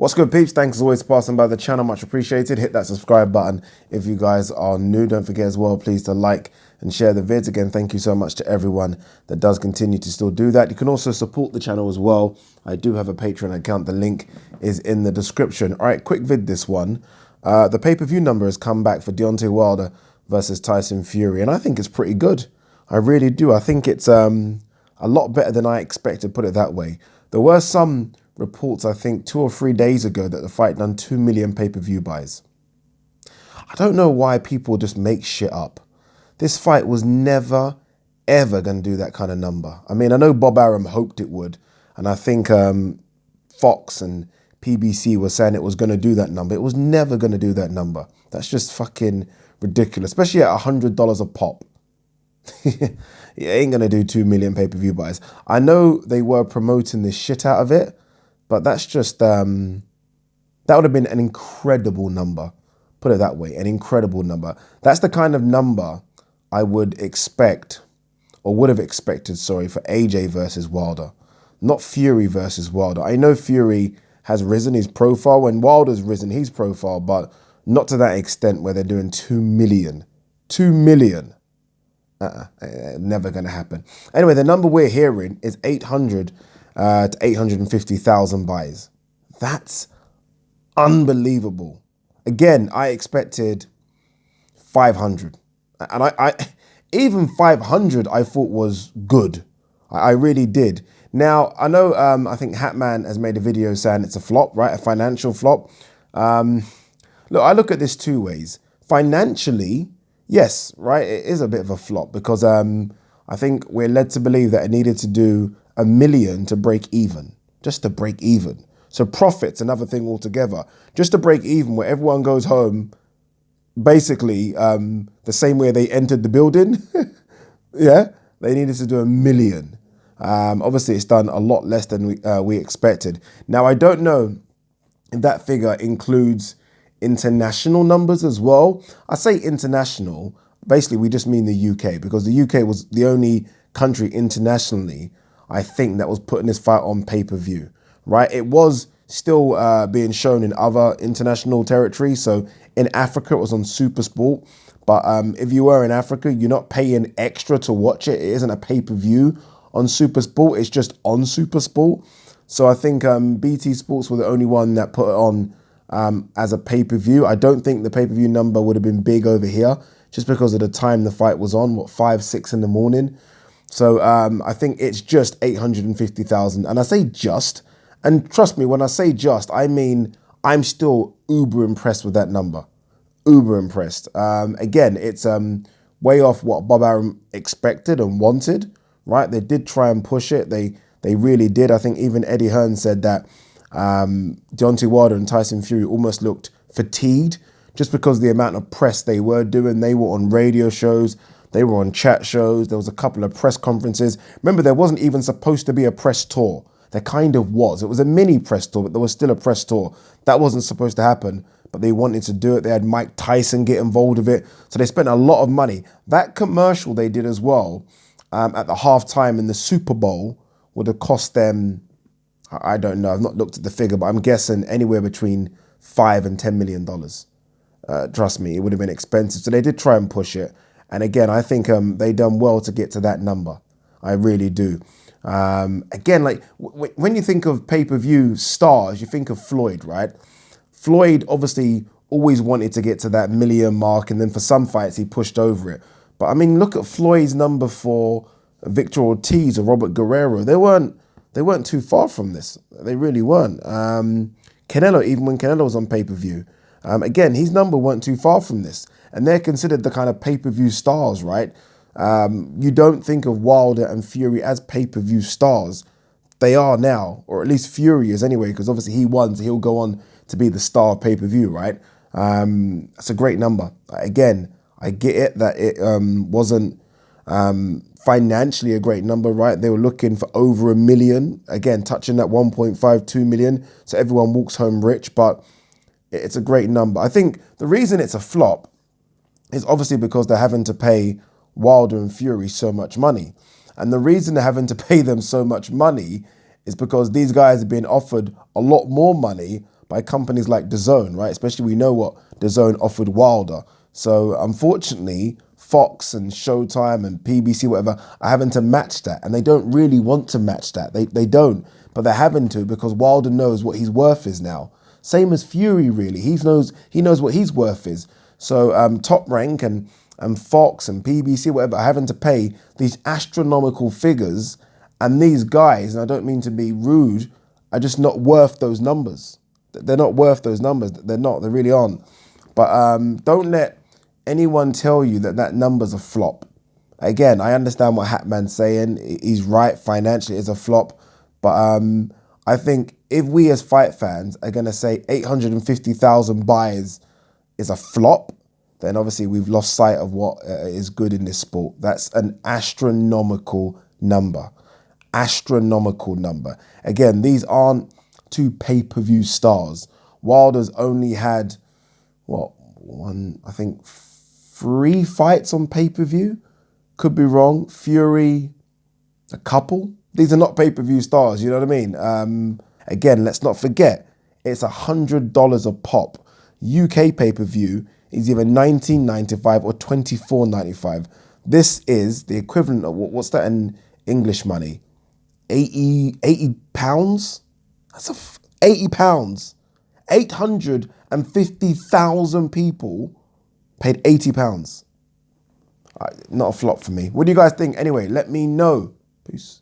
What's good, peeps? Thanks as always for passing by the channel. Much appreciated. Hit that subscribe button if you guys are new. Don't forget as well, please, to like and share the vids. Again, thank you so much to everyone that does continue to still do that. You can also support the channel as well. I do have a Patreon account. The link is in the description. All right, quick vid this one. The pay-per-view number has come back for Deontay Wilder versus Tyson Fury, and I think it's pretty good. I really do. I think it's a lot better than I expected, put it that way. There were some reports, I think 2 or 3 days ago, that the fight done 2 million pay-per-view buys. I don't know why people just make shit up. This fight was never, ever going to do that kind of number. I mean, I know Bob Arum hoped it would, and I think Fox and PBC were saying it was going to do that number. It was never going to do that number. That's just fucking ridiculous, especially at $100 a pop. It ain't going to do 2 million pay-per-view buys. I know they were promoting the shit out of it, but that's just, that would have been an incredible number. Put it that way, an incredible number. That's the kind of number I would expect, or would have expected, sorry, for AJ versus Wilder. Not Fury versus Wilder. I know Fury has risen his profile, and Wilder's risen his profile, but not to that extent where they're doing 2 million. 2 million. Never going to happen. Anyway, the number we're hearing is 800 to 850,000 buys. That's unbelievable. Again, I expected 500. And I even 500 I thought was good. I really did. Now, I know, I think Hatman has made a video saying it's a flop, right? A financial flop. Look, I look at this 2 ways. Financially, yes, right, it is a bit of a flop because I think we're led to believe that it needed to do 1 million to break even, just to break even. So profit's another thing altogether. Just to break even, where everyone goes home basically the same way they entered the building. Yeah, they needed to do 1 million. Obviously, it's done a lot less than we expected. Now, I don't know if that figure includes international numbers as well. I say international, basically we just mean the UK, because the UK was the only country internationally, I think, that was putting this fight on pay-per-view, right? It was still being shown in other international territories. So in Africa, it was on Super Sport. But if you were in Africa, you're not paying extra to watch it. It isn't a pay-per-view on Super Sport. It's just on Super Sport. So I think BT Sports were the only one that put it on as a pay-per-view. I don't think the pay-per-view number would have been big over here just because of the time the fight was on, 5, 6 in the morning. So I think it's just 850,000. And I say just, and trust me, when I say just, I mean, I'm still uber impressed with that number. Uber impressed. Again, it's way off what Bob Arum expected and wanted, right? They did try and push it. They really did. I think even Eddie Hearn said that Deontay Wilder and Tyson Fury almost looked fatigued just because of the amount of press they were doing. They were on radio shows. They were on chat shows. There was a couple of press conferences. Remember, there wasn't even supposed to be a press tour. There kind of was. It was a mini press tour, but there was still a press tour. That wasn't supposed to happen, but they wanted to do it. They had Mike Tyson get involved with it. So they spent a lot of money. That commercial they did as well at the halftime in the Super Bowl would have cost them, I don't know, I've not looked at the figure, but I'm guessing anywhere between $5 and $10 million. Trust me, it would have been expensive. So they did try and push it. And again, I think they done well to get to that number. I really do. Again, like when you think of pay-per-view stars, you think of Floyd, right? Floyd obviously always wanted to get to that 1 million mark. And then for some fights, he pushed over it. But I mean, look at Floyd's number for Victor Ortiz or Robert Guerrero. They weren't too far from this. They really weren't. Canelo, even when Canelo was on pay-per-view, again, his number weren't too far from this. And they're considered the kind of pay-per-view stars, right? You don't think of Wilder and Fury as pay-per-view stars. They are now, or at least Fury is anyway, because obviously he won, so he'll go on to be the star of pay-per-view, right? It's a great number. Again, I get it that it wasn't financially a great number, right? They were looking for over 1 million, again, touching that 1.52 million. So everyone walks home rich, but it's a great number. I think the reason it's a flop is obviously because they're having to pay Wilder and Fury so much money. And the reason they're having to pay them so much money is because these guys are being offered a lot more money, by companies like DAZN, right? Especially we know what DAZN offered Wilder. So unfortunately, Fox and Showtime and PBC, whatever, are having to match that. And they don't really want to match that. They don't, but they're having to because Wilder knows what his worth is now. Same as Fury, really. He knows what his worth is. So Top Rank and Fox and PBC, whatever, are having to pay these astronomical figures. And these guys, and I don't mean to be rude, are just not worth those numbers. They're not worth those numbers. They're not. They really aren't. But don't let anyone tell you that that number's a flop. Again, I understand what Hatman's saying. He's right. Financially, it's a flop. But I think if we as fight fans are going to say 850,000 buys is a flop, then obviously we've lost sight of what is good in this sport. That's an astronomical number. Astronomical number. Again, these aren't two pay-per-view stars. Wilder's only had, what, I think 3 fights on pay-per-view? Could be wrong. Fury, a couple. These are not pay-per-view stars, you know what I mean? Again, let's not forget, it's $100 a pop. UK pay-per-view is either $19.95 or $24.95. This is the equivalent of, what's that in English money? 80 pounds? That's 80 pounds. 850,000 people paid 80 pounds. Not a flop for me. What do you guys think? Anyway, let me know. Peace.